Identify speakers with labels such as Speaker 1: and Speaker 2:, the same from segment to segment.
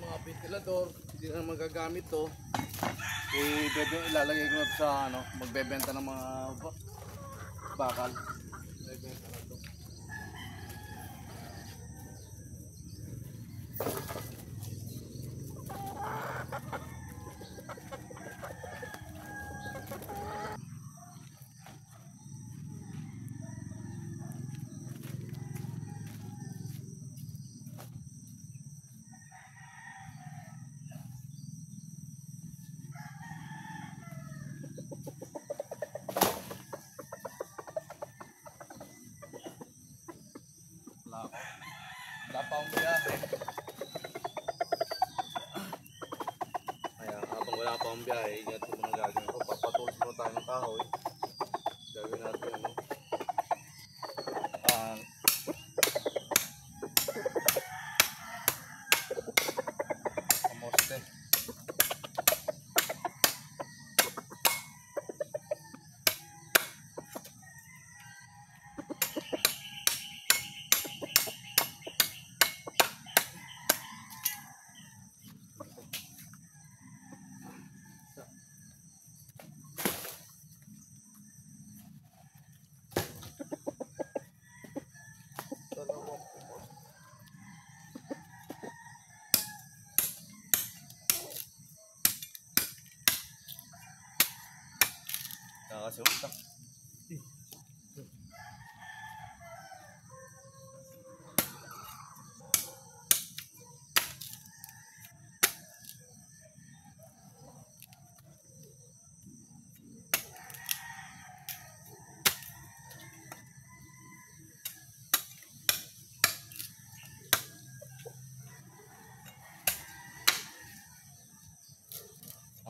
Speaker 1: ng mga ventilador, hindi na magagamit to. Ilalagay ko na to sa ano, magbebenta ng mga bakal. Magbebenta na to. Wala pa akong biyahe. Kaya habang wala pa akong biyahe, ganito muna gagawin ko. Papatulis muna tayo ng kahoy. Gagawin natin ano. Kamoste. Nakakasuot.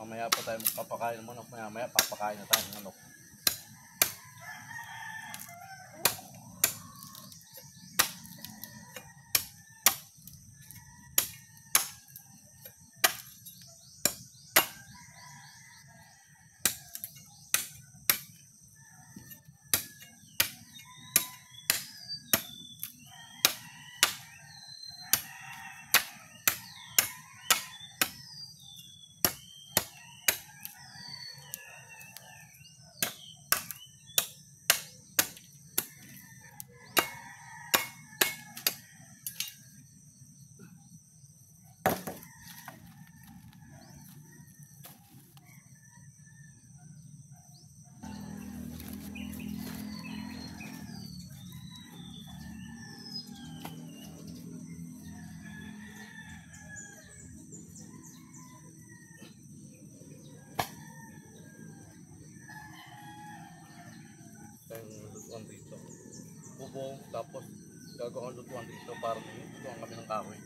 Speaker 1: Mamaya pa tayo magpapakain ng manok. Mamaya papakain na tayo ng manok. Tayong lutuan dito. Bubong, tapos gagawin lutuan dito para lutuan kami ng kahoy.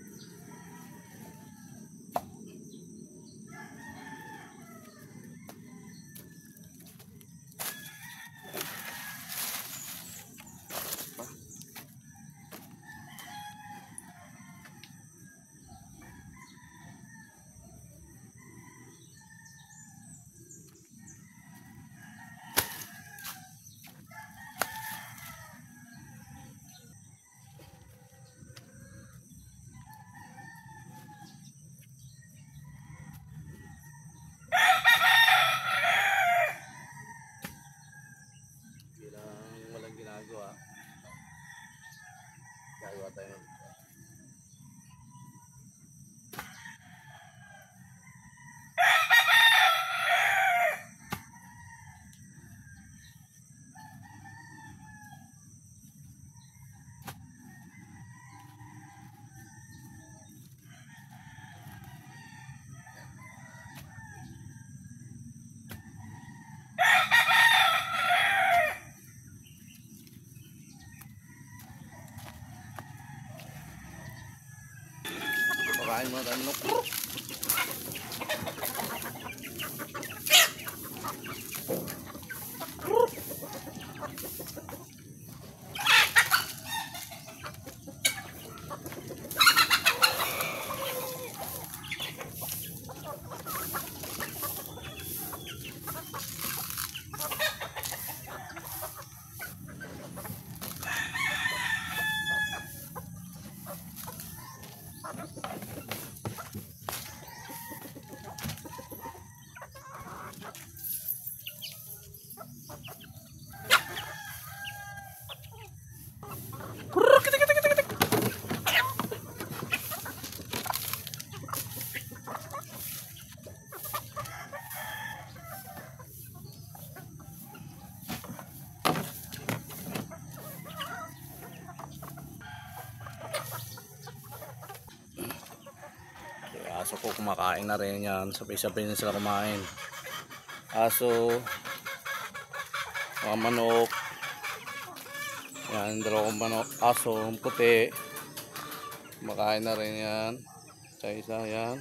Speaker 1: Walang ginagawa. Gagawa tayo ng pakain mo tayo manok. aso ko kumakain na rin yan. Sabay-sabay na sila kumain. Aso, mga manok. Yan, dalawang manok. Aso, puti. Kumakain na rin yan. Isa-isa yan.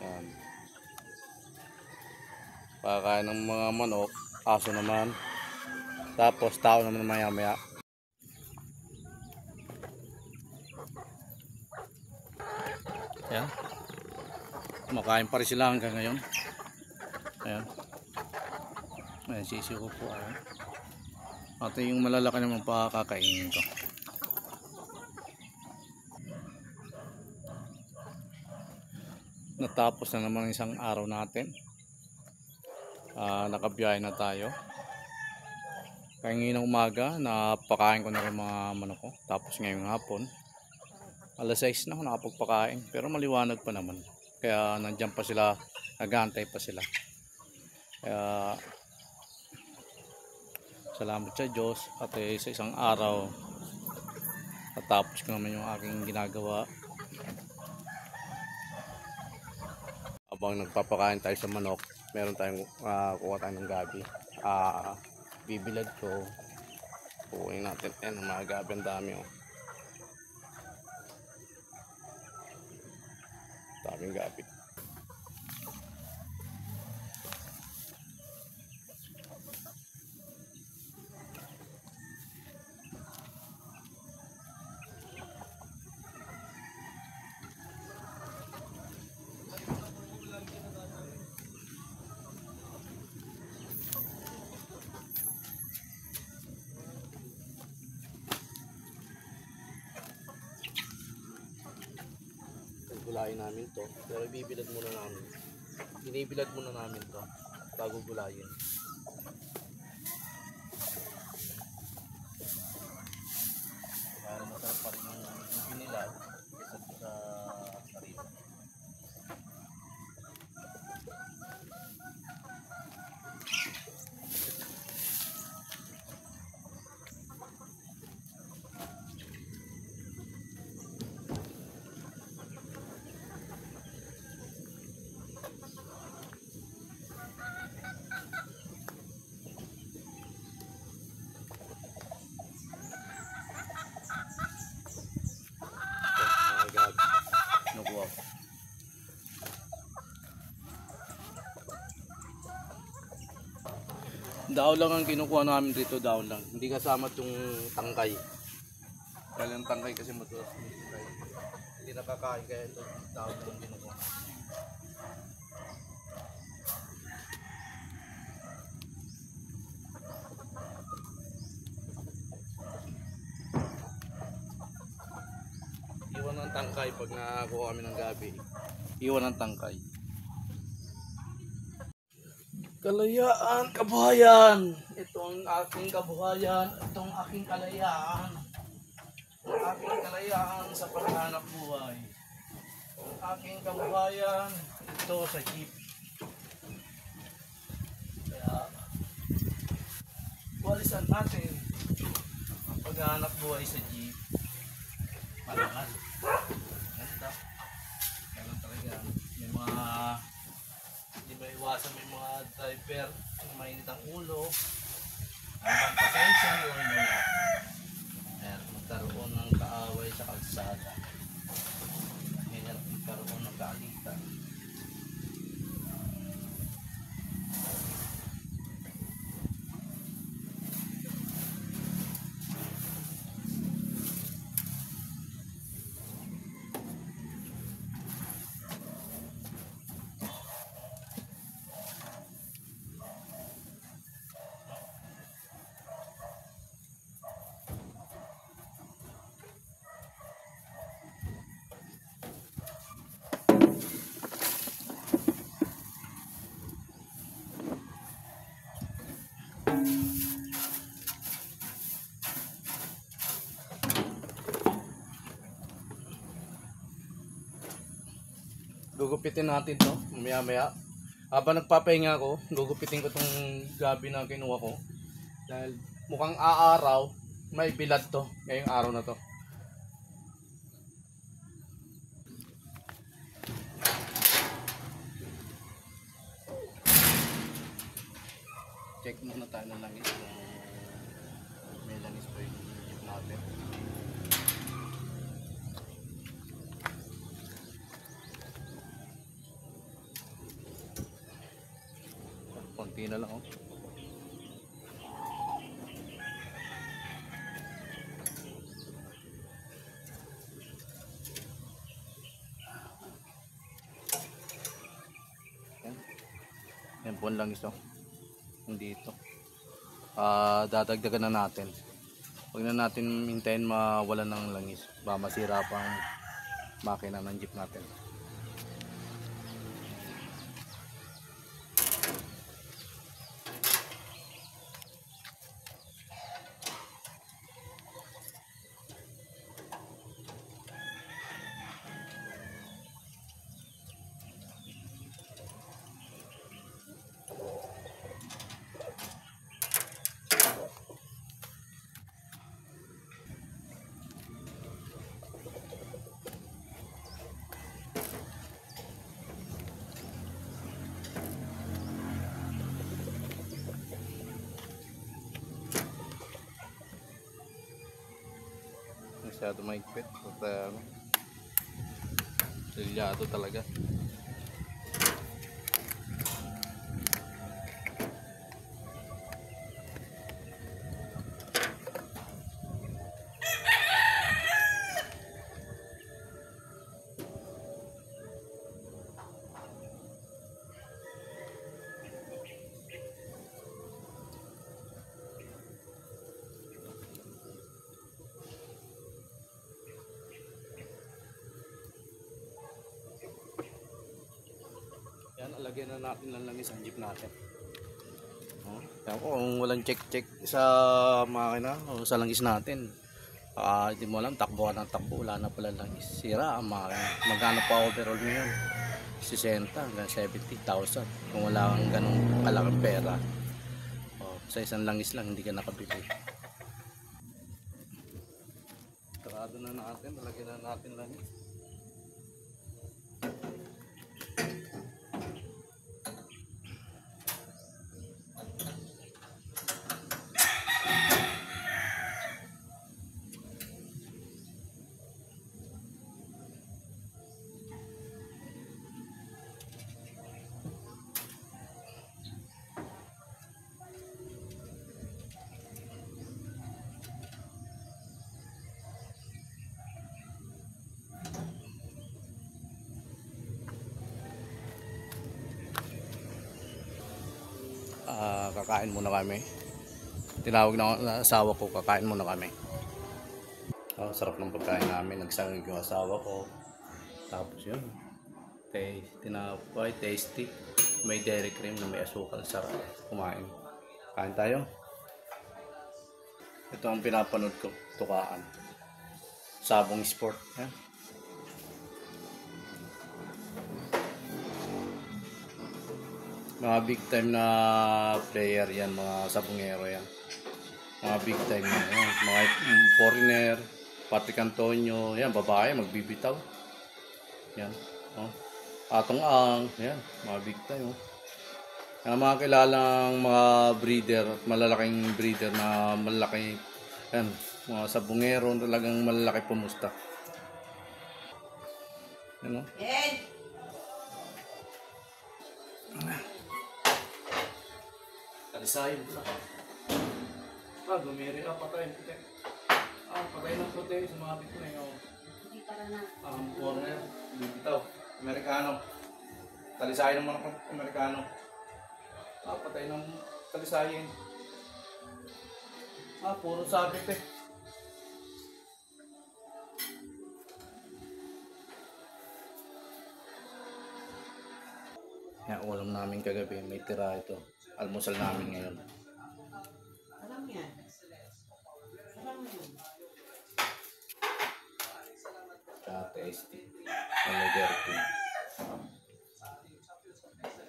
Speaker 1: Yan. Pakain ng mga manok. Aso naman. Tapos tao naman maya-maya. Ayan. Kumakain pa rin sila hanggang ngayon. Ayan. Ayan, sisi ko po. Ayan. At yung malalaki naman pakakainin ko. Natapos na naman isang araw natin. Nakabiyahe na tayo. Kanina umaga, napakain ko na rin mga manok ko. Tapos ngayong hapon, alas 6 na ako nakapagpakain. Pero maliwanag pa naman. Kaya nandyan pa sila, nag-aantay pa sila. Kaya salamat sa Diyos at sa isang araw natapos ko naman yung aking ginagawa. Habang nagpapakain tayo sa manok, meron tayong kuha tayo ng gabi. Bibilad ko. Kukunin natin. Ayan, mga gabi, ang dami oh. Daming gabi. Gulayin namin to, pero bibilad muna namin. Binibilad muna namin to bago gulayin. Para masarap pa rin yung binilad kaysa sa sarili. Daw lang ang kinukuha namin dito, daw lang. Hindi kasama yung tangkay. Dahil yung tangkay kasi matulas. Hindi nakakain kaya ito daw lang ang kinukuha. Iwan ng tangkay pag nakakuha kami ng gabi. Iwan ng tangkay. Kalayaan, kabuhayan. Ito ang aking kabuhayan. Ito ang aking kalayaan. Ang aking kalayaan sa paghanap buhay. Ang aking kabuhayan. Ito sa jeep. Kaya, walisan natin ang paghanap buhay sa jeep. Malangan. Ganda. Kaya talaga, may mga may iwasan, may mga driver na mainit ang ulo, ang pasensya o muna. Ayan, magkaroon ng kaaway sa kalsada. Ayan, magkaroon ng kaalitan. Gugupitin natin to maya maya. Habang nagpapahinga ako, gugupitin ko tong gabi na kinuha ko. Dahil mukhang aaraw, may bilad to ngayong araw na to. Check muna tayo ng langis kung may langis pa yung jeep natin. Konti na lang oh. Yan po ang langis oh. Dito. Dadagdagan na natin. Huwag na natin hintayin mawalan ng langis. Baka masira pang makina ng jeep natin. Masyado maigpit at lilyado talaga. Yan, alagyan na natin ng langis ang jeep natin. Kung walang check sa makina o sa langis natin, hindi mo alam, takbo ka ng takbo, wala na pala langis. Sira ang makina. Magkano pa overall ngayon? 60 hanggang 70,000 kung wala kang ganong kalaking pera. Sa isang langis lang hindi ka nakabili. Sarado na natin, alagyan na natin langis. Kakain muna kami. Tinawag na asawa ko, kakain muna kami. Sarap ng pagkain namin. Nagsangig yung asawa ko. Tapos yun, tinapay, tasty. May dairy cream na may asukal. Sarap. Kumain. Kain tayo. Ito ang pinapanood ko. Tukaan. Sabong Sport. Yan. Mga big time na player yan, mga sabongero yan. Mga big time na yan. Mga foreigner, Patrick Antonio, yan, babae, magbibitaw. Yan, Atong Ang, yan, mga big time. Yan, mga kilalang mga breeder, malalaking breeder na malaki, yan, mga sabongero, talagang malalaki pumusta. Yan, Talisayin ko na. Gumiri na patay. Patay ng puti. Sumabit ko na yun. Hindi para na. Corner. Bitaw. Amerikano. Talisayin naman ako. Amerikano. Patay ng talisayin. Puro sabit eh. Yan, ulam namin kagabi. May tira ito. Almusal namin ngayon.
Speaker 2: Alam yan. Alam yan.
Speaker 1: Tasty. May dirty.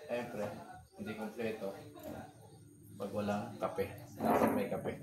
Speaker 1: Siyempre, hindi kompleto pag walang kape. Dapat may kape.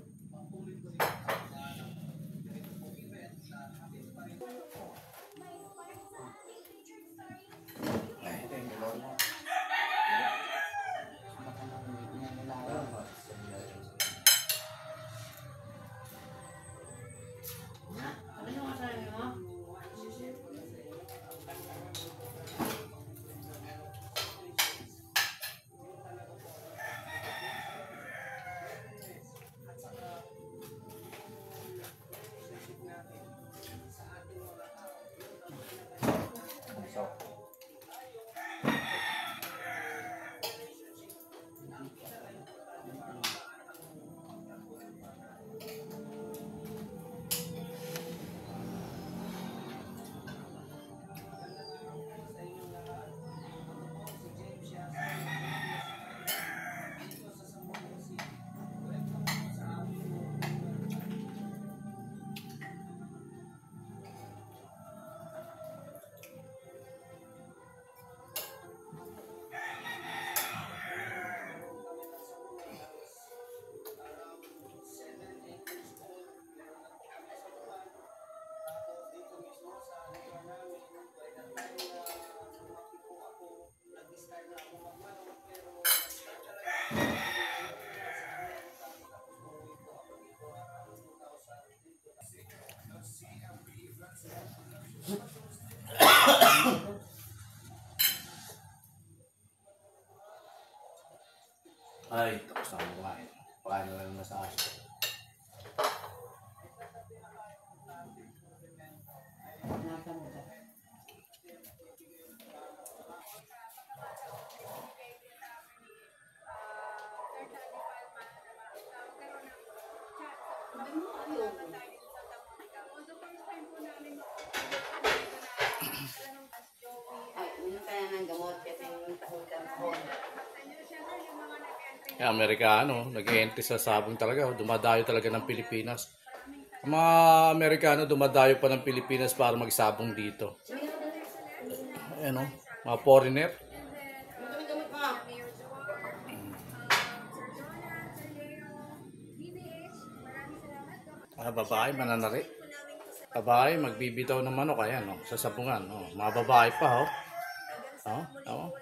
Speaker 1: Ay, tapos na kumain. Pakain na lang na sa aso.
Speaker 2: Nasa mo ba? Sabi mo, ayaw mo. Ay, uminom ka na ng gamot kasi yung tahol ka na.
Speaker 1: Amerikano, nag-entry sa sabong talaga. Dumadayo talaga ng Pilipinas. Ang mga Amerikano dumadayo pa ng Pilipinas para magsabong dito. Ayan o, mga foreigner.
Speaker 2: Yung gamot mo.
Speaker 1: Babae, mananari. Babae, magbibitaw ng manok. Ayan o, sa sabungan. O, mga babae pa o. O.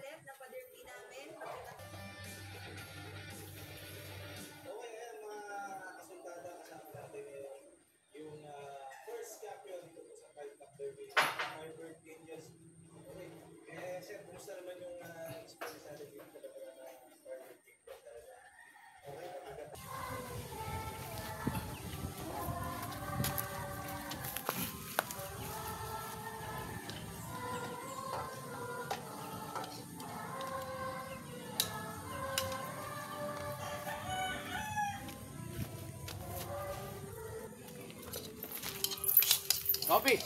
Speaker 1: Kopi.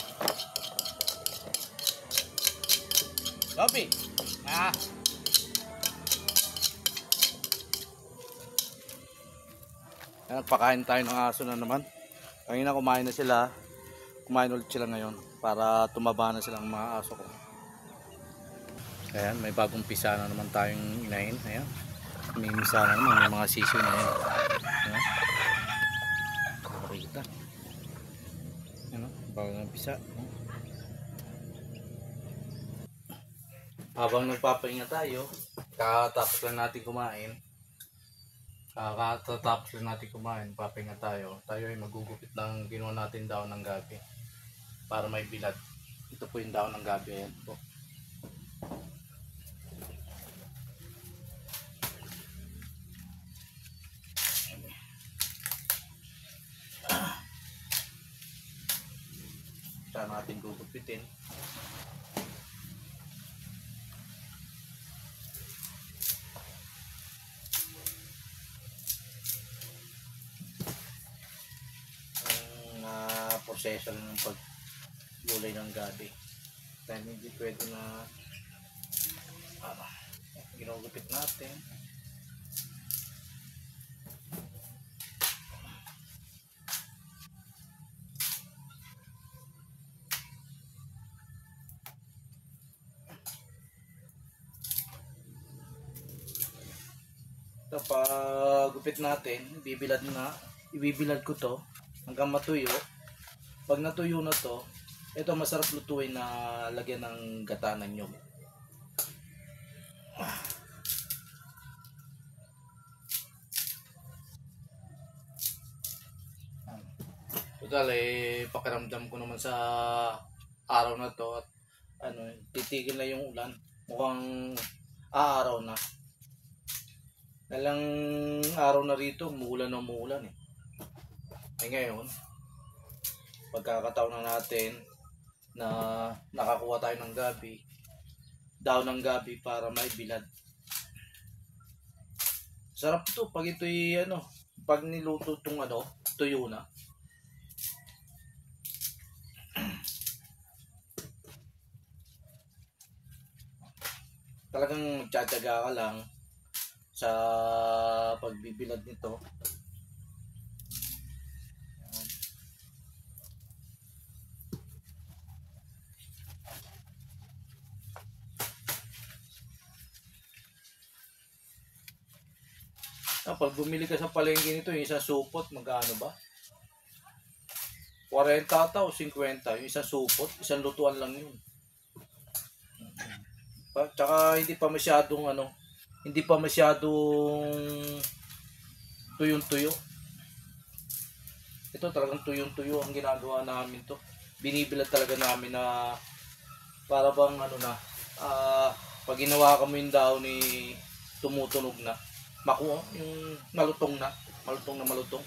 Speaker 1: Kopi. Ah. Nagpakain tayo ng aso na naman. Kanina kumain na sila. Kumain ulit sila ngayon para tumaba na silang mga aso ko. Ayan, may bagong pisa na naman tayong inahin. Ayan. May misa na naman, may mga sisiw na yan. Ayan. Nakakita. Ano, bagong pisa. Habang nagpapahinga tayo, kakatapos lang natin kumain. Papahinga tayo. Tayo ay magugupit ng ginawa natin daon ng gabi para may bilad. Ito po yung daon ng gabi. Ayan po. Saan natin gugupitin. Proseso ng paggulay ng gabi. Dahil hindi pwede na ginugupit natin. Ito pag gupit natin, ibibilad ko to hanggang matuyo. Pag natuyo na to, ito masarap lutuin na lagyan ng gata ng nyog. Total pakiramdam ko naman sa araw na to at titigil na yung ulan. Mukhang aaraw na. Nalang araw na rito, umuulan eh. Ngayon, pagkakataon na natin na nakakuha tayo ng gabi, daon ng gabi para may bilad. Sarap to pag ito'y pag niluto itong tuyo na. Talagang magtsatsaga ka lang sa pagbibilad nito. Pag bumili ka sa palengke nito, yung isang supot, magkano ba? 40 ata o 50, yung isang supot, isang lutuan lang yun. Tsaka hindi pa masyadong tuyong-tuyo. Ito talagang tuyong-tuyo ang ginagawa namin to. Binibilad talaga namin na para bang pag ginawa ka mo yung daon tumutunog na. makuha yung malutong na malutong.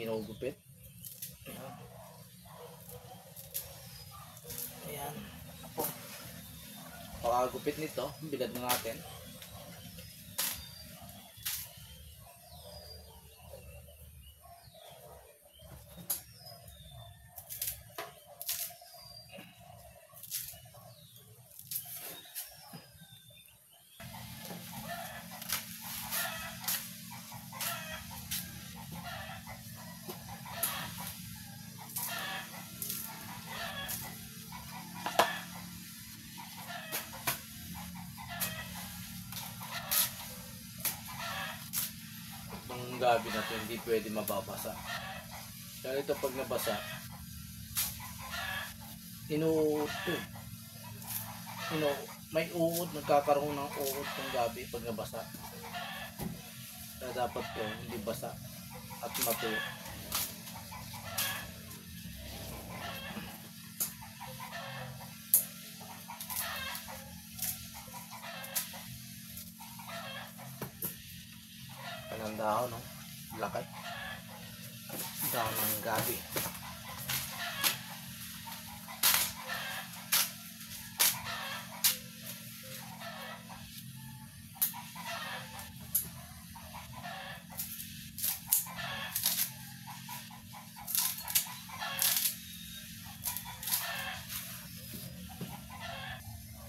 Speaker 1: Ginugupit. Ayan. Apo. Pakagupit nito, bilad na natin. Ang gabi na ito hindi pwede mababasa. Kaya ito pag nabasa, may uod, nagkakaroon ng uod ng gabi pag nabasa. Kaya dapat to hindi basa at matuyo. Ang dahon, no? Lakay. Dahon ng gabi.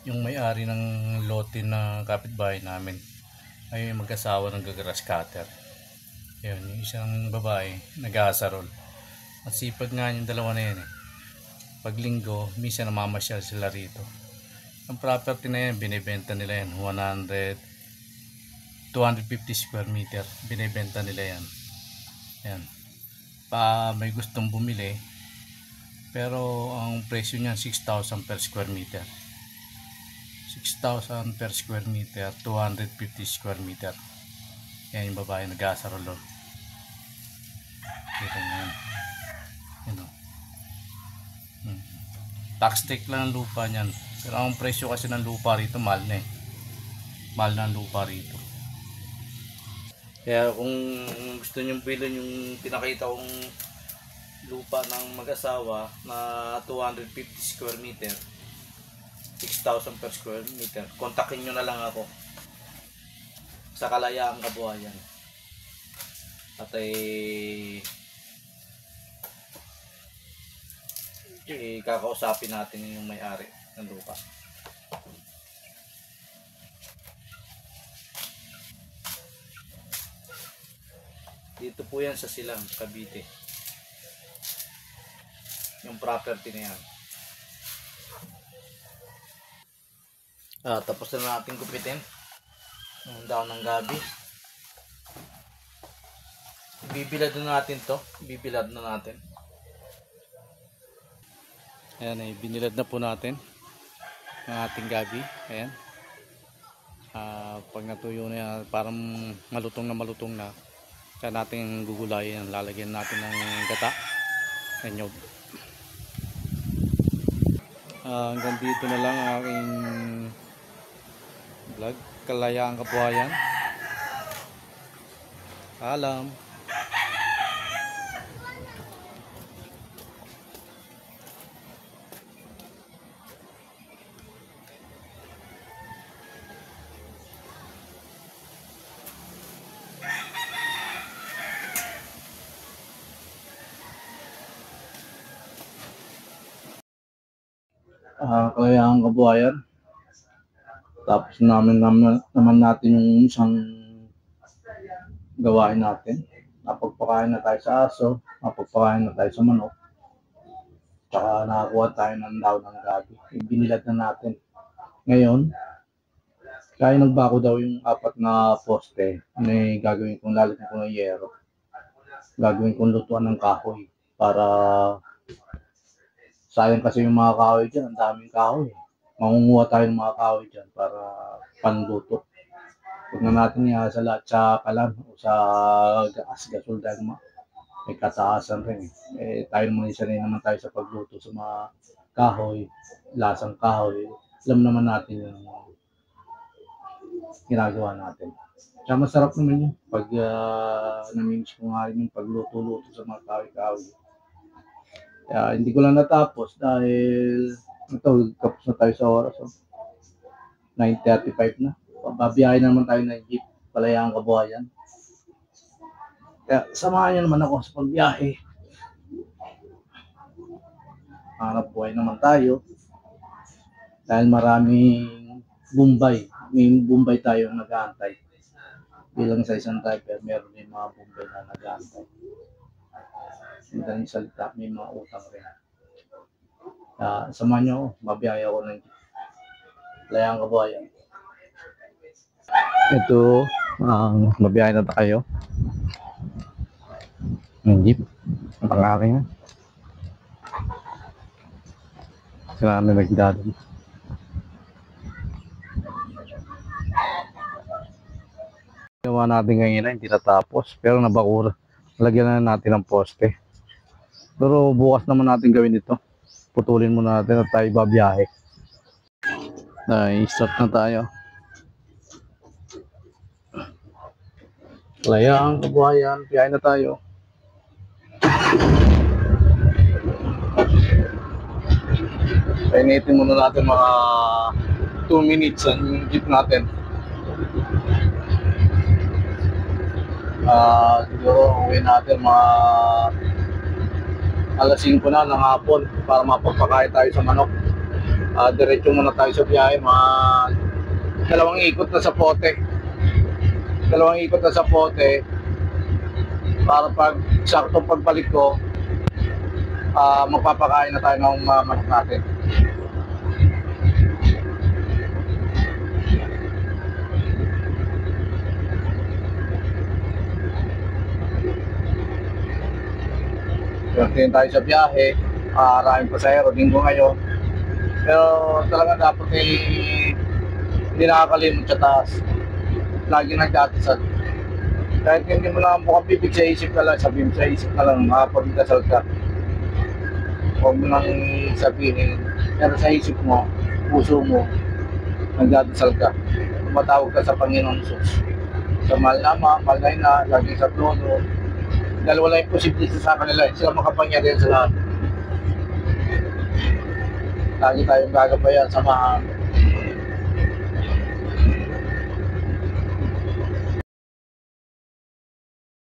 Speaker 1: Yung may-ari ng lote na kapitbahay namin ay mag-asawa ng grass cutter. Yun, yung isang babae nag-aasarol. At sipag nga yung dalawa na yan eh. Pag linggo, minsan namamasyal sila rito. Ang property na yan, binibenta nila yan 250 square meter. Binibenta nila yan. Yan. Pa may gustong bumili, pero ang presyo niyan 6,000 per square meter. 6,000 per square meter, 250 square meter. Yan yung babae nag-aasarol doon. Kita nyo yan. Yan o. Tax take lang ang lupa niyan. Pero ang presyo kasi ng lupa rito, mahal na eh. Mahal na ang lupa rito. Kaya kung gusto nyo bilhin yung pinakita kong lupa ng mag-asawa na 250 square meter, 6,000 per square meter, kontakin nyo na lang ako sa Kalayaan, Kabuhayan. At kakausapin natin yung may-ari ng lupa. Dito po yan sa Silang, Cavite. Yung property na yan. Tapos na natin gupitin yung dahon ng gabi. Bibilad na natin to. Bibilad na natin. Ayan ay binilad na po natin ang ating gabi. Ayan. Pag natuyo na yan, parang malutong na. Kaya natin gugulayin. Lalagyan natin ng gata. Anyog. Hanggang dito na lang ang aking vlog, Kalayaan, Kabuhayan. Alam. Kalayaan, Kabuhayan. Tapos naman natin yung isang gawain natin. Napagpakain na tayo sa aso, napagpakain na tayo sa manok, tsaka nakakuha tayo ng dahon ng gabi. Ibinilad na natin. Ngayon, Kaya nagbako daw yung 4 na poste, may gagawin kong lalagyan ko ng yero. Gagawin kong lutuan ng kahoy para sayang kasi yung mga kahoy dyan, ang daming kahoy. Mangunguha tayo ng mga kahoy dyan para panluto. Huwag na natin sa lahat sa kalan o sa gasol dahil may kataasan rin. Tayo naman isa rin naman tayo sa pagluto sa mga kahoy, lasang kahoy. Alam naman natin yung ginagawa natin. Kaya masarap naman yun pag namimiss ko nga rin yung pagluto-luto sa mga kahoy-kahoy. Kaya hindi ko lang natapos dahil kapos na tayo sa oras. 9:35 na. Babiyahin naman tayo ng jeep, Palayang Kabuhayan. Kaya samahan niyo naman ako sa pagbiyahe. Hanap buhay naman tayo. Dahil maraming Bombay. May Bombay tayo nag-aantay. Bilang sa isang driver, meron din mga Bombay na nag-aantay. Hindi salita, may mga utang rin. Samahan niyo ako, babiyahe ako ng jeep. Palayang Kabuhayan. Ito, mabiyahe na tayo. Ng jeep. Ang pangaki na. Sila na nagdadon. Ginawa natin ngayon na hindi natapos. Pero nabakura. Lagyan na natin ng poste. Pero bukas naman natin gawin ito. Putulin muna natin at tayo babiyahe. Start na tayo. Palayang Kabuhayan. Biyahe na tayo. Painitin muna natin mga 2 minutes ang jeep natin. Siguro uwi natin mga alas 5 na ng hapon para mapagpakain tayo sa manok. Diretso muna tayo sa biyahe, mga 2 ikot na sa pote. 2 ikot na sa pote para pag saktong pagbalik ko, magpapakain na tayo ng manok natin. Pagdating tayo sa biyahe, maraming pasahero, linggo ngayon. Pero talaga dapat hindi nakakalimot sa taas. Lagi nagdatasal. Kahit hindi mo lang mukhang bibig sa isip ka lang, sabihin mo sa isip ka lang, makapagdasal ka. Huwag mo nang sabihin, pero sa isip mo, puso mo, nagdadasal ka. Tumatawag ka sa Panginoon Jesus. Sa mahal na ama, mahal na ina, lagi sa trono. Dahil wala imposible sa kanila, sila makapangyarihan sa lahat. Lagi tayong gagabayan, samahan.